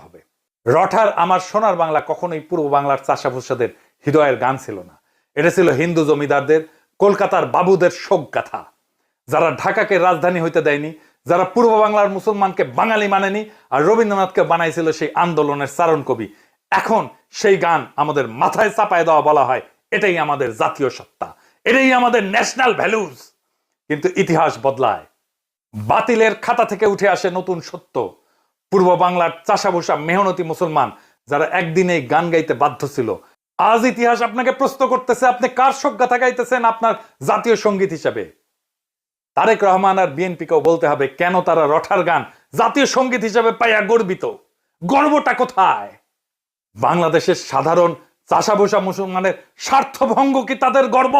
হবে। রঠার আমার সোনার বাংলা কখনোই পূর্ব বাংলার চাষাভুষাদের হৃদয়ের গান ছিল না। এটা ছিল হিন্দু জমিদারদের, কলকাতার বাবুদের শোক গাথা, যারা ঢাকাকে রাজধানী হইতে দেয়নি, যারা পূর্ব বাংলার মুসলমানকে বাঙালি মানেনি, আর রবীন্দ্রনাথকে বানাইছিল সেই আন্দোলনের চারণ কবি। এখন সেই গান আমাদের মাথায় চাপায় দেওয়া বলা হয় এটাই আমাদের জাতীয় সত্তা, এটাই আমাদের ন্যাশনাল ভ্যালুজ। কিন্তু ইতিহাস বদলায়, বাতিলের খাতা থেকে উঠে আসে নতুন সত্য। পূর্ব বাংলার চাষাভুষা মেহনতি মুসলমান যারা একদিনে গান গাইতে বাধ্য ছিল, আজ ইতিহাস আপনাকে প্রশ্ন করতেছে আপনি কার শোক গাথা গাইতেছেন আপনার জাতীয় সঙ্গীত হিসেবে। তারেক রহমান আর বিএনপিকেও বলতে হবে কেন তারা রঠার গান জাতীয় সঙ্গীত হিসেবে পাইয়া গর্বিত। গর্বটা কোথায়? বাংলাদেশের সাধারণ চাষাভুষা মুসলমানের স্বার্থভঙ্গ কি তাদের গর্ব?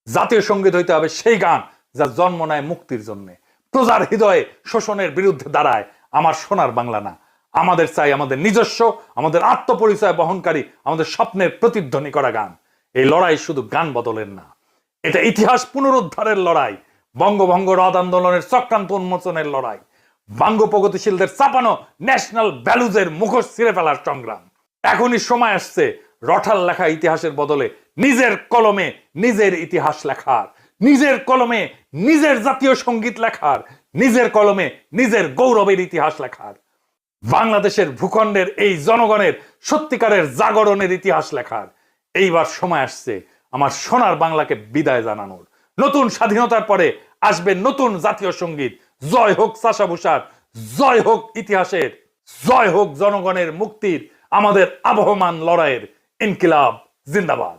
জাতীয় সঙ্গীত হইতে হবে সেই গান যা জন্ম নেয় মুক্তির জন্য, প্রজার হৃদয়ে শোষণের বিরুদ্ধে দাঁড়ায়। আমার সোনার বাংলা না, আমাদের চাই আমাদের নিজস্ব, আমাদের আত্মপরিচয় বহনকারী, আমাদের স্বপ্নের প্রতিধ্বনি করা গান। এই লড়াই শুধু গান বদলের না, এটা ইতিহাস পুনরুদ্ধারের লড়াই, বঙ্গভঙ্গ রদ আন্দোলনের চক্রান্ত উন্মোচনের লড়াই, বাঙ্গ প্রগতিশীলদের চাপানো ন্যাশনাল ভ্যালুজের মুখোশ ছিঁড়ে ফেলার সংগ্রাম। এখনই সময় আসছে রঠার লেখা ইতিহাসের বদলে নিজের কলমে নিজের ইতিহাস লেখার, নিজের কলমে নিজের জাতীয় সঙ্গীত লেখার, নিজের কলমে নিজের গৌরবের ইতিহাস লেখার, বাংলাদেশের ভূখণ্ডের এই জনগণের সত্যিকারের জাগরণের ইতিহাস লেখার। এইবার সময় আসছে আমার সোনার বাংলাকে বিদায় জানানোর। নতুন স্বাধীনতার পরে আসবে নতুন জাতীয় সঙ্গীত। জয় হোক চাষাভুষার, জয় হোক ইতিহাসের, জয় হোক জনগণের মুক্তির, আমাদের আবহমান লড়াইয়ের। ইনকিলাব জিন্দাবাদ।